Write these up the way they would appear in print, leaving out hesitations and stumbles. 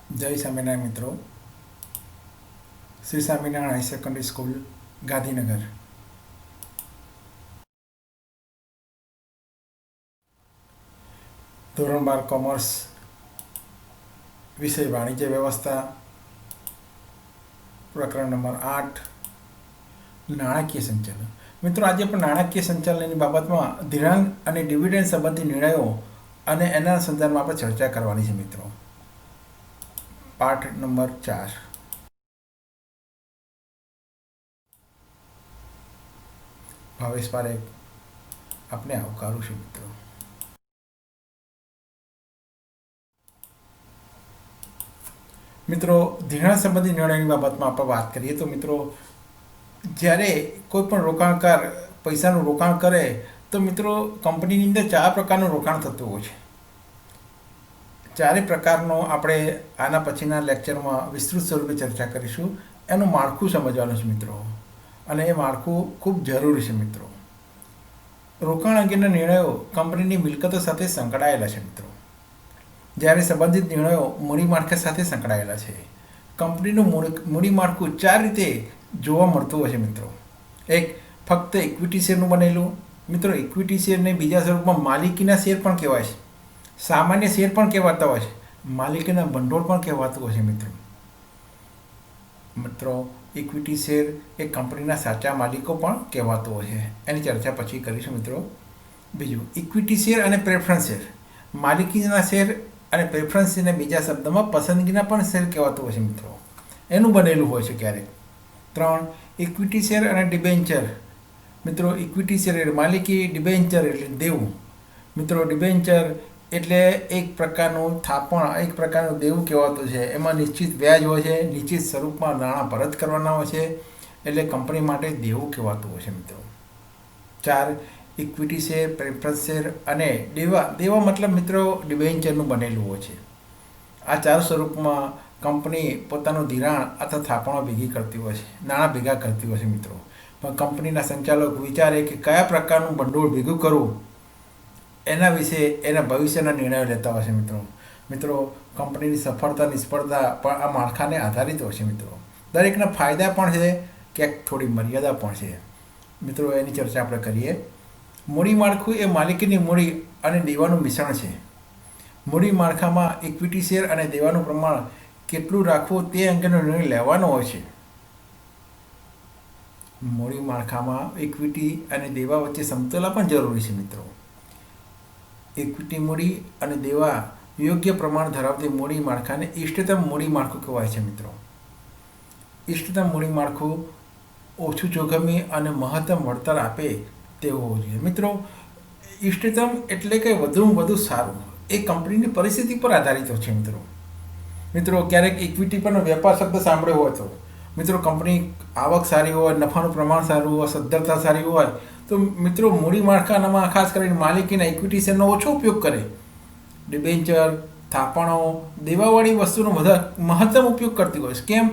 જય સ્વામિનારાયણ મિત્રો. Shri Swaminarayan high secondary school Gandhinagar. ધોરણ 12 કોમર્સ, વિષય વાણિજ્ય વ્યવસ્થા, પ્રકરણ નંબર 8 નાણાકીય સંચાલન. મિત્રો, આજે પણ નાણાકીય સંચાલનની બાબતમાં ધિરાણ અને ડિવિડન્ડ સંબંધી નિર્ણયો અને એના સંદર્ભમાં આપણે ચર્ચા કરવાની છે મિત્રો. પાઠ નંબર 4. ભાવેશ પારેખ આપને આવકારું છું મિત્રો. મિત્રો, ધિરાણ સંબંધી નિર્ણયની બાબતમાં આપણે વાત કરીએ તો મિત્રો, જ્યારે કોઈ પણ રોકાણકાર પૈસાનું રોકાણ કરે તો મિત્રો કંપનીની અંદર 4 પ્રકારનું રોકાણ થતું હોય છે. 4 પ્રકારનો આપણે આના પછીના લેક્ચરમાં વિસ્તૃત સ્વરૂપે ચર્ચા કરીશું. એનું માળખું સમજવાનું છે મિત્રો, અને એ માળખું ખૂબ જરૂરી છે મિત્રો. રોકાણ અંગેના નિર્ણયો કંપનીની મિલકતો સાથે સંકળાયેલા છે મિત્રો, જ્યારે સંબંધિત નિર્ણયો મૂડી માળખા સાથે સંકળાયેલા છે. કંપનીનું મૂડી માળખું 4 રીતે જોવા મળતું હોય છે મિત્રો. એક, ફક્ત ઇક્વિટી શેરનું બનેલું. મિત્રો, ઇક્વિટી શેરને બીજા સ્વરૂપમાં માલિકીના શેર પણ કહેવાય છે, સામાન્ય શેર પણ કહેવાતા હોય છે, માલિકીના ભંડોળ પણ કહેવાતું હોય છે મિત્રો. મિત્રો, ઇક્વિટી શેર એ કંપનીના સાચા માલિકો પણ કહેવાતું હોય છે. એની ચર્ચા પછી કરીશું મિત્રો. બીજું, ઇક્વિટી શેર અને પ્રેફરન્સ શેર. માલિકીના શેર અને પ્રેફરન્સ શેરને બીજા શબ્દમાં પસંદગીના પણ શેર કહેવાતું હોય છે મિત્રો. એનું બનેલું હોય છે ક્યારેક. 3, ઇક્વિટી શેર અને ડિબેન્ચર. મિત્રો, ઇક્વિટી શેર એટલે માલિકી, ડિબેન્ચર એટલે દેવું. મિત્રો, ડિબેન્ચર એટલે એક પ્રકારનું થાપણ, એક પ્રકારનું દેવું કહેવાતું છે. એમાં નિશ્ચિત વ્યાજ હોય છે, નિશ્ચિત સ્વરૂપમાં નાણાં પરત કરવાના હોય છે, એટલે કંપની માટે દેવું કહેવાતું હોય છે મિત્રો. 4, ઇક્વિટી શેર, પ્રેફરન્સ શેર અને દેવા મતલબ મિત્રો ડિબેન્ચરનું બનેલું હોય છે. આ 4 સ્વરૂપમાં કંપની પોતાનું ધિરાણ અથવા થાપણો ભેગી કરતી હોય છે, નાણાં ભેગા કરતી હોય છે મિત્રો. પણ કંપનીના સંચાલક વિચારે કે કયા પ્રકારનું ભંડોળ ભેગું કરવું, એના વિશે એના ભવિષ્યના નિર્ણયો લેતા હોય છે મિત્રો. મિત્રો, કંપનીની સફળતા નિષ્ફળતા પણ આ માળખાને આધારિત હોય છે મિત્રો. દરેકના ફાયદા પણ છે, ક્યાંક થોડી મર્યાદા પણ છે મિત્રો. એની ચર્ચા આપણે કરીએ. મૂડી માળખું એ માલિકીની મૂડી અને દેવાનું મિશ્રણ છે. મૂડી માળખામાં ઇક્વિટી શેર અને દેવાનું પ્રમાણ કેટલું રાખવું તે અંગેનો નિર્ણય લેવાનો હોય છે. મૂડી માળખામાં ઇક્વિટી અને દેવા વચ્ચે સમતોલા પણ જરૂરી છે મિત્રો. ઇક્વિટી મૂડી અને દેવા યોગ્ય પ્રમાણ ધરાવતી મૂડી માળખાને ઇષ્ટતમ મૂડી માળખું કહેવાય છે મિત્રો. ઇષ્ટતમ મૂડી માળખું ઓછું જોખમી અને મહત્તમ વળતર આપે તેવું હોવું જોઈએ મિત્રો. ઇષ્ટતમ એટલે કે વધુમાં વધુ સારું, એ કંપનીની પરિસ્થિતિ પર આધારિત હોય છે મિત્રો. મિત્રો, ક્યારેક ઇક્વિટી પરનો વેપાર શબ્દ સાંભળ્યો હોય તો મિત્રો, કંપની આવક સારી હોય, નફાનું પ્રમાણ સારું હોય, સદ્ધરતા સારી હોય તો મિત્રો મૂડી માળખામાં ખાસ કરીને માલિકીના ઇક્વિટી શેરનો ઓછો ઉપયોગ કરે. ડિબેન્ચર, થાપણો, દેવાવાળી વસ્તુનો મહત્તમ ઉપયોગ કરતી હોય છે. કેમ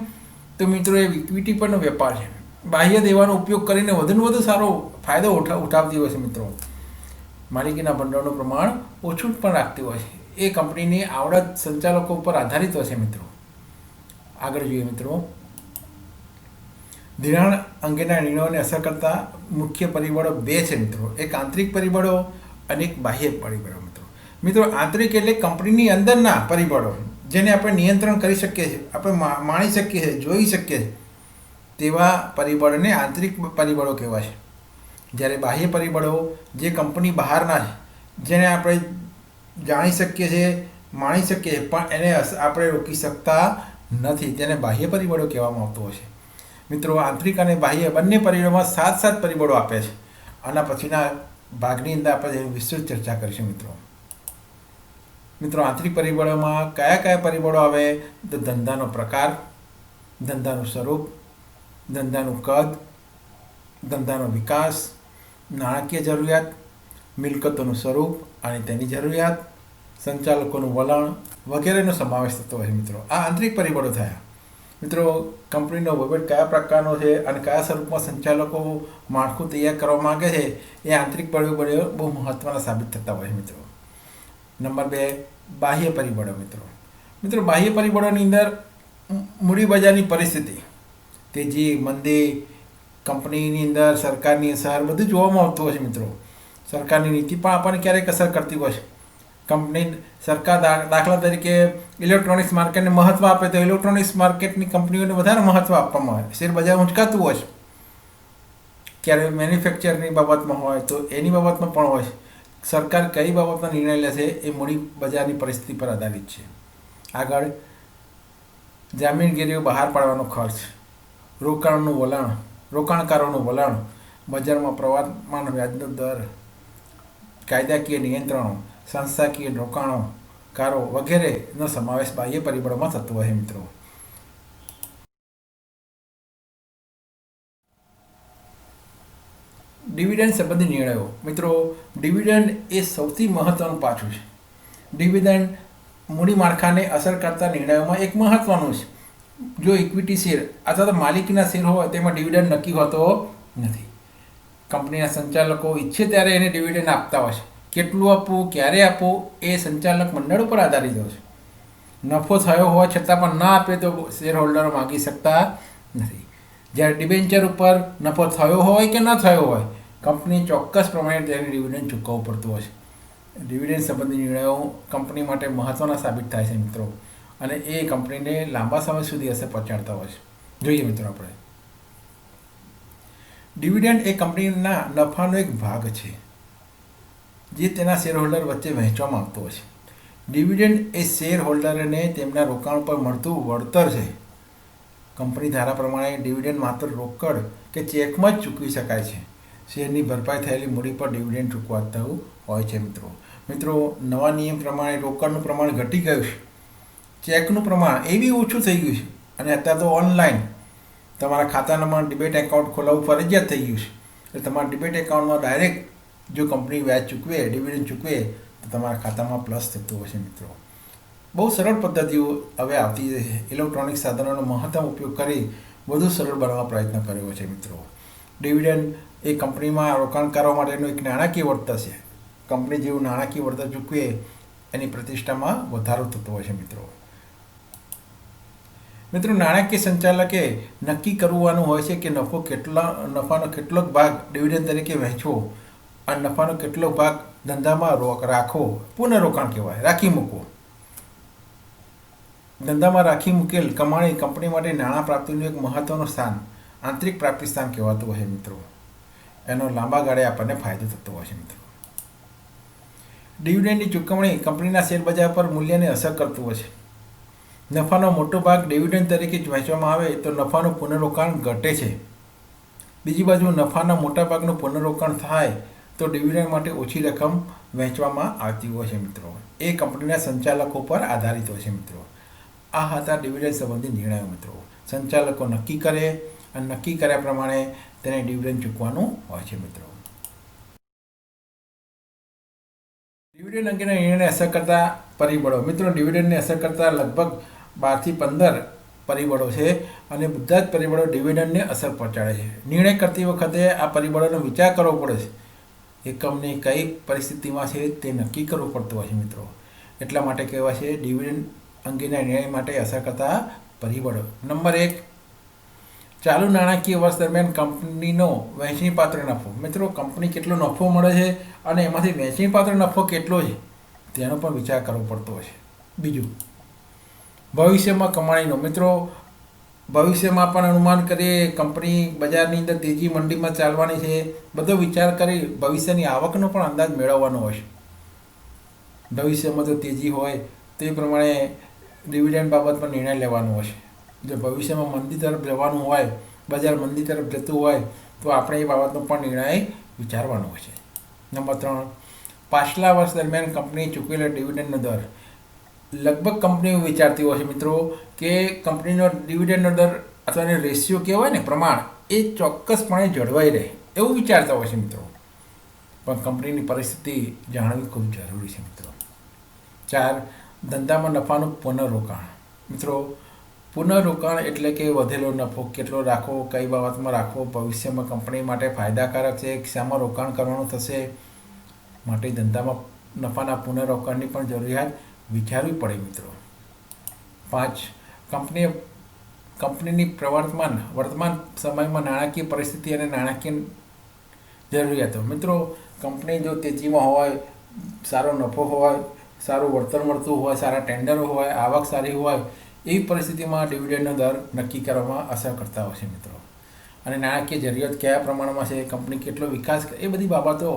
તો મિત્રો, એ ઇક્વિટી પરનો વેપાર છે, બાહ્ય દેવાનો ઉપયોગ કરીને વધુને વધુ સારો ફાયદો ઉઠાવતી હોય છે મિત્રો. માલિકીના ભંડોળનું પ્રમાણ ઓછું પણ રાખતી હોય છે. એ કંપનીની આવડત સંચાલકો ઉપર આધારિત હોય છે મિત્રો. આગળ જોઈએ મિત્રો. ધિરાણ અંગેના નિર્ણયોને અસર કરતા મુખ્ય પરિબળો 2 છે મિત્રો. એક આંતરિક પરિબળો અને એક બાહ્ય પરિબળો મિત્રો. મિત્રો, આંતરિક એટલે કંપનીની અંદરના પરિબળો, જેને આપણે નિયંત્રણ કરી શકીએ છીએ, આપણે માણી શકીએ છીએ, જોઈ શકીએ છીએ, તેવા પરિબળોને આંતરિક પરિબળો કહેવાય છે. જ્યારે બાહ્ય પરિબળો જે કંપની બહારના છે, જેને આપણે જાણી શકીએ છીએ, માણી શકીએ છીએ, પણ એને આપણે રોકી શકતા નથી, તેને બાહ્ય પરિબળો કહેવામાં આવતું હોય છે મિત્રો. આંતરિક અને બાહ્ય બંને પરિબળોમાં 7 પરિબળો આપે છે. આના પછીના ભાગની અંદર આપણે વિસ્તૃત ચર્ચા કરીશું મિત્રો. મિત્રો, આંતરિક પરિબળોમાં કયા પરિબળો આવે તો ધંધાનો પ્રકાર, ધંધાનું સ્વરૂપ, ધંધાનું કદ, ધંધાનો વિકાસ, નાણાકીય જરૂરિયાત, મિલકતોનું સ્વરૂપ અને તેની જરૂરિયાત, સંચાલકોનું વલણ વગેરેનો સમાવેશ થતો હોય છે મિત્રો. આ આંતરિક પરિબળો થયા મિત્રો. કંપનીનો વહીવટ કયા પ્રકારનો છે અને કયા સ્વરૂપમાં સંચાલકો માળખું તૈયાર કરવા માગે છે, એ આંતરિક પરિબળો બહુ મહત્ત્વના સાબિત થતા હોય છે મિત્રો. નંબર 2, બાહ્ય પરિબળો મિત્રો. મિત્રો બાહ્ય પરિબળોની અંદર મૂડી બજારની પરિસ્થિતિ, તેજી મંદી, કંપનીની અંદર સરકારની અસર બધું જોવામાં આવતું હોય છે મિત્રો. સરકારની નીતિ પણ આપણને ક્યારેક અસર કરતી હોય છે. સરકાર દાખલા તરીકે ઇલેક્ટ્રોનિક્સ માર્કેટને મહત્ત્વ આપે તો ઇલેક્ટ્રોનિક્સ માર્કેટની કંપનીઓને વધારે મહત્ત્વ આપવામાં આવે. શેર બજાર ઊંચકાતું હોય છે. ક્યારે મેન્યુફેક્ચરની બાબતમાં હોય તો એની બાબતમાં પણ હોય છે. સરકાર કઈ બાબતમાં નિર્ણય લેશે એ મૂડી બજારની પરિસ્થિતિ પર આધારિત છે. આગળ જામીનગીરીઓ બહાર પાડવાનો ખર્ચ, રોકાણકારોનું વલણ, બજારમાં પ્રવર્તમાન વ્યાજનો દર, કાયદાકીય નિયંત્રણો, સંસ્થાકીય રોકાણકારો વગેરેનો સમાવેશ બાહ્ય પરિબળોમાં થતો હોય મિત્રો. ડિવિડન્ડ સંબંધી નિર્ણયો. મિત્રો ડિવિડન્ડ એ સૌથી મહત્ત્વનું પાછું છે. ડિવિડન્ડ મૂડી માળખાને અસર કરતા નિર્ણયોમાં એક મહત્ત્વનું છે. જો ઇક્વિટી શેર અથવા તો માલિકીના શેર હોય તેમાં ડિવિડન્ડ નક્કી હોતો નથી. કંપનીના સંચાલકો ઈચ્છે ત્યારે એને ડિવિડન્ડ આપતા હોય છે. કેટલું આપવું, ક્યારે આપવું એ સંચાલક મંડળ ઉપર આધારિત હોય છે. નફો થયો હોવા છતાં પણ ના આપે તો શેર હોલ્ડરો માગી શકતા નથી. જ્યારે ડિબેન્ચર ઉપર નફો થયો હોય કે ન થયો હોય, કંપની ચોક્કસ પ્રમાણે તેને ડિવિડન્ડ ચૂકવવું પડતું હોય છે. ડિવિડન્ડ સંબંધી નિર્ણયો કંપની માટે મહત્ત્વના સાબિત થાય છે મિત્રો, અને એ કંપનીને લાંબા સમય સુધી અસર પહોંચાડતા હોય છે. જોઈએ મિત્રો, આપણે ડિવિડન્ડ એ કંપનીના નફાનો એક ભાગ છે જે તેના શેર હોલ્ડર વચ્ચે વહેંચવામાં આવતો હોય છે. ડિવિડન્ડ એ શેર હોલ્ડરને તેમના રોકાણ પર મળતું વળતર છે. કંપની ધારા પ્રમાણે ડિવિડન્ડ માત્ર રોકડ કે ચેકમાં જ ચૂકવી શકાય છે. શેરની ભરપાઈ થયેલી મૂડી પર ડિવિડન્ડ ચૂકવાતું હોય છે મિત્રો. નવા નિયમ પ્રમાણે રોકડનું પ્રમાણ ઘટી ગયું છે. ચેકનું પ્રમાણ એ બી ઓછું થઈ ગયું છે. અને અત્યારે તો ઓનલાઈન તમારા ખાતામાં ડિબેટ એકાઉન્ટ ખોલાવવું ફરજિયાત થઈ ગયું છે. એટલે તમારા ડિબેટ એકાઉન્ટમાં ડાયરેક્ટ જો કંપની વ્યાજ ચૂકવે, ડિવિડન્ડ ચૂકવે તો તમારા ખાતામાં પ્લસ થતું હોય છે મિત્રો. બહુ સરળ પદ્ધતિઓ હવે આવતી છે. ઇલેક્ટ્રોનિક સાધનોનો મહત્તમ ઉપયોગ કરી વધુ સરળ બનાવવા પ્રયત્ન કર્યો છે મિત્રો. ડિવિડન્ડ એ કંપનીમાં રોકાણકારો માટેનું એક નાણાકીય વળતર છે. કંપની જેવું નાણાકીય વળતર ચૂકવે એની પ્રતિષ્ઠામાં વધારો થતો હોય છે મિત્રો. નાણાકીય સંચાલકે નક્કી કરવાનું હોય છે કે નફાનો કેટલોક ભાગ ડિવિડન્ડ તરીકે વહેંચવો અને નફાનો કેટલોક ભાગ ધંધામાં રાખવો, પુનઃરોકાણ કહેવાય, રાખી મૂકવો. ધંધામાં રાખી મૂકેલ કમાણી કંપની માટે નાણાં પ્રાપ્તિનું એક મહત્ત્વનું સ્થાન, આંતરિક પ્રાપ્તિ સ્થાન કહેવાતું હોય છે મિત્રો. એનો લાંબા ગાળે આપણને ફાયદો થતો હોય છે મિત્રો. ડિવિડન્ડની ચૂકવણી કંપનીના શેર બજાર પર મૂલ્યને અસર કરતું હોય છે. નફાનો મોટો ભાગ ડિવિડન્ડ તરીકે જ વહેંચવામાં આવે તો નફાનું પુનઃરોકાણ ઘટે છે. બીજી બાજુ નફાના મોટા ભાગનું પુનઃરોકાણ થાય તો ડિવિડન્ડ માટે ઓછી રકમ વહેંચવામાં આવતી હોય છે મિત્રો. એ કંપનીના સંચાલકો પર આધારિત હોય છે મિત્રો. આ હતા ડિવિડન્ડ સંબંધી નિર્ણયો મિત્રો. સંચાલકો નક્કી કરે અને નક્કી કર્યા પ્રમાણે તેને ડિવિડન્ડ ચૂકવાનું હોય છે મિત્રો. ડિવિડન્ડ અંગેના નિર્ણયને અસર કરતા પરિબળો. મિત્રો ડિવિડન્ડને અસર કરતા લગભગ 12 થી 15 પરિબળો છે અને બધા જ પરિબળો ડિવિડન્ડને અસર પહોંચાડે છે. નિર્ણય કરતી વખતે આ પરિબળોનો વિચાર કરવો પડે છે. એકમની કઈ પરિસ્થિતિમાં છે તે નક્કી કરવું પડતું હોય છે મિત્રો. એટલા માટે કહેવાય છે ડિવિડન્ડ અંગેના નિર્ણય માટે અસર કરતા પરિબળો. નંબર 1, ચાલુ નાણાકીય વર્ષ દરમિયાન કંપનીનો વહેંચણીપાત્ર નફો. મિત્રો કંપની કેટલો નફો મળે છે અને એમાંથી વહેંચણીપાત્ર નફો કેટલો છે તેનો પણ વિચાર કરવો પડતો હોય છે. બીજું, ભવિષ્યમાં કમાણીનો. મિત્રો ભવિષ્યમાં પણ અનુમાન કરીએ કંપની બજારની અંદર તેજી મંડીમાં ચાલવાની છે, બધો વિચાર કરી ભવિષ્યની આવકનો પણ અંદાજ મેળવવાનો હોય છે. ભવિષ્યમાં જો તેજી હોય તો એ પ્રમાણે ડિવિડન્ડ બાબતમાં નિર્ણય લેવાનો હોય છે. જો ભવિષ્યમાં મંદી તરફ જવાનું હોય, બજાર મંદી તરફ જતું હોય તો આપણે એ બાબતનો પણ નિર્ણય વિચારવાનો હોય છે. નંબર 3, પાછલા વર્ષ દરમિયાન કંપની ચૂકવેલા ડિવિડન્ડનો દર. લગભગ કંપનીઓ વિચારતી હોય છે મિત્રો કે કંપનીનો ડિવિડન્ડનો દર અથવા એને રેશિયો કહેવાય ને, પ્રમાણ, એ ચોક્કસપણે જળવાઈ રહે એવું વિચારતા હોય છે મિત્રો. પણ કંપનીની પરિસ્થિતિ જાણવી ખૂબ જરૂરી છે મિત્રો. 4, ધંધામાં નફાનું પુનઃરોકાણ. મિત્રો પુનઃરોકાણ એટલે કે વધેલો નફો કેટલો રાખવો, કઈ બાબતમાં રાખવો, ભવિષ્યમાં કંપની માટે ફાયદાકારક છે, શામાં રોકાણ કરવાનું થશે, માટે ધંધામાં નફાના પુનઃરોકાણની પણ જરૂરિયાત વિચારવી પડે મિત્રો. 5. કંપનીની વર્તમાન સમયમાં નાણાકીય પરિસ્થિતિ અને નાણાકીય જરૂરિયાતો. મિત્રો, કંપની જો તેજીમાં હોય, સારો નફો હોય, સારું વળતર મળતું હોય, સારા ટેન્ડરો હોય, આવક સારી હોય, એવી પરિસ્થિતિમાં ડિવિડન્ડનો દર નક્કી કરવામાં અસર કરતા હોય છે મિત્રો. અને નાણાકીય જરૂરિયાત કયા પ્રમાણમાં છે, કંપની કેટલો વિકાસ કરે, એ બધી બાબતો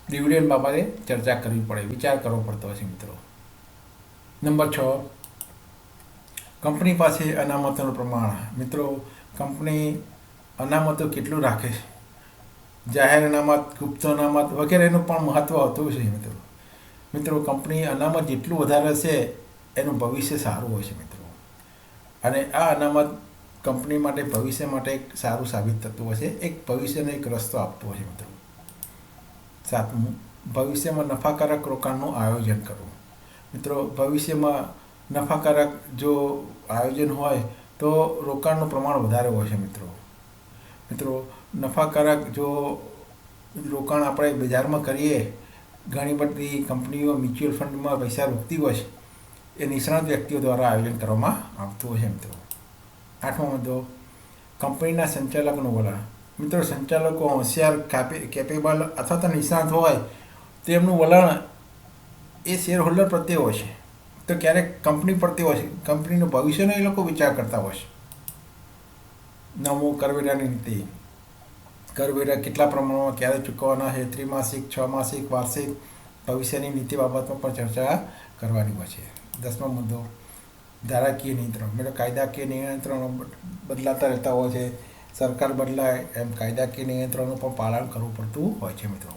ડિવિડન્ડ બાબતે ચર્ચા કરવી પડે, વિચાર કરવો પડતો હોય છે મિત્રો. નંબર 6, કંપની પાસે અનામતોનું પ્રમાણ. મિત્રો, કંપની અનામતો કેટલું રાખે છે, જાહેર અનામત, ગુપ્ત અનામત વગેરેનું પણ મહત્ત્વ હોતું છે મિત્રો. મિત્રો, કંપની અનામત જેટલું વધારે છે એનું ભવિષ્ય સારું હોય છે મિત્રો. અને આ અનામત કંપની માટે ભવિષ્ય માટે એક સારું સાબિત થતું હોય છે, એક ભવિષ્યનો એક રસ્તો આપતો હોય છે મિત્રો. 7, ભવિષ્યમાં નફાકારક રોકાણનું આયોજન કરવું. મિત્રો, ભવિષ્યમાં નફાકારક જો આયોજન હોય તો રોકાણનું પ્રમાણ વધારે હોય છે મિત્રો. નફાકારક જો રોકાણ આપણે બજારમાં કરીએ, ઘણી બધી કંપનીઓ મ્યુચ્યુઅલ ફંડમાં પૈસા રોકતી હોય છે, એ નિષ્ણાત વ્યક્તિઓ દ્વારા આયોજન કરવામાં આવતું હોય છે મિત્રો. 8મો મુદ્દો, કંપનીના સંચાલકનું વલણ. મિત્રો, સંચાલકો હોશિયાર, કેપેબલ અથવા તો નિષ્ણાત હોય તો એમનું વલણ એ શેર હોલ્ડર પ્રત્યે હોય છે, તો ક્યારેક કંપની પ્રત્યે હોય છે, કંપનીનું ભવિષ્યનો એ લોકો વિચાર કરતા હોય છે. 9મું, કરવેરાની નીતિ. કરવેરા કેટલા પ્રમાણમાં ક્યારે ચૂકવવાના છે, ત્રિમાસિક, 6 માસિક, વાર્ષિક, ભવિષ્યની નીતિ બાબતમાં પણ ચર્ચા કરવાની હોય છે. 10મો મુદ્દો, ધારાકીય નિયંત્રણ. મિત્રો, કાયદાકીય નિયંત્રણો બદલાતા રહેતા હોય છે, સરકાર બદલાય એમ કાયદાકીય નિયંત્રણનું પણ પાલન કરવું પડતું હોય છે મિત્રો.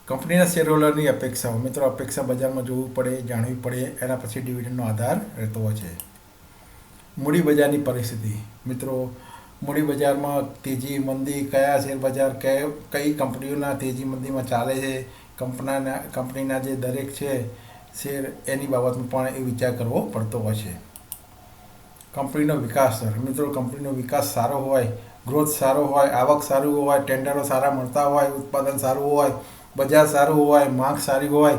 કંપનીના શેર હોલ્ડરની અપેક્ષાઓ. મિત્રો, અપેક્ષા બજારમાં જોવું પડે, જાણવી પડે, એના પછી ડિવિડન્ડનો આધાર રહેતો હોય છે. મૂડી બજારની પરિસ્થિતિ. મિત્રો, મૂડી બજારમાં તેજી મંદી, કયા શેર બજાર કઈ કંપનીઓના તેજી મંદીમાં ચાલે છે, કંપનીના જે દરેક છે શેર, એની બાબતમાં પણ એ વિચાર કરવો પડતો હોય છે. કંપનીનો વિકાસ દર. મિત્રો, કંપનીનો વિકાસ સારો હોય, ગ્રોથ સારો હોય, આવક સારું હોય, ટેન્ડરો સારા મળતા હોય, ઉત્પાદન સારું હોય, બજાર સારું હોય, માંગ સારી હોય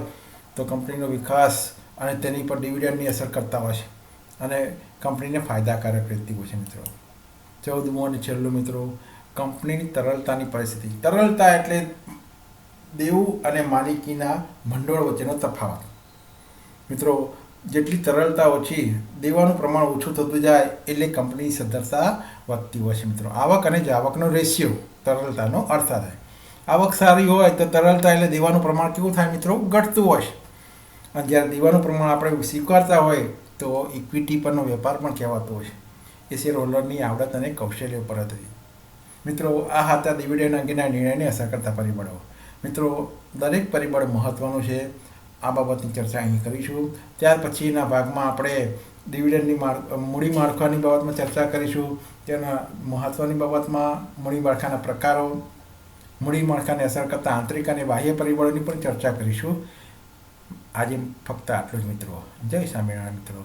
તો કંપનીનો વિકાસ અને તેની પર ડિવિડન્ડની અસર કરતા હોય છે અને કંપનીને ફાયદાકારક રહેતી હોય છે મિત્રો. 14મું અને છેલ્લું મિત્રો, કંપનીની તરલતાની પરિસ્થિતિ. તરલતા એટલે દેવું અને માલિકીના ભંડોળ વચ્ચેનો તફાવત. મિત્રો, જેટલી તરલતા ઓછી, દેવાનું પ્રમાણ ઓછું થતું જાય એટલે કંપનીની સદ્ધરતા વધતી હોય છે મિત્રો. આવક અને જાવકનો રેશિયો તરલતાનો અર્થ થાય. આવક સારી હોય તો તરલતા એટલે દેવાનું પ્રમાણ કેવું થાય મિત્રો, ઘટતું હોય છે. અને જ્યારે દેવાનું પ્રમાણ આપણે સ્વીકારતા હોય તો ઇક્વિટી પરનો વેપાર પણ કહેવાતો હોય છે. એ શેર હોલ્ડરની આવડત અને કૌશલ્ય પર હતી. મિત્રો, આ હતા ડિવિડન્ડ અંગેના નિર્ણયને અસર કરતા પરિબળો. મિત્રો, દરેક પરિબળ મહત્ત્વનું છે. આ બાબતની ચર્ચા અહીં કરીશું. ત્યાર પછીના ભાગમાં આપણે ડિવિડન્ડની મૂડી માળખાની બાબતમાં ચર્ચા કરીશું. તેના મહત્ત્વની બાબતમાં મૂડી માળખાના પ્રકારો, મૂડી માળખાને અસર કરતા આંતરિક અને બાહ્ય પરિબળોની પણ ચર્ચા કરીશું. આજે ફક્ત આટલું જ મિત્રો. જય સ્વામિનારાયણ મિત્રો.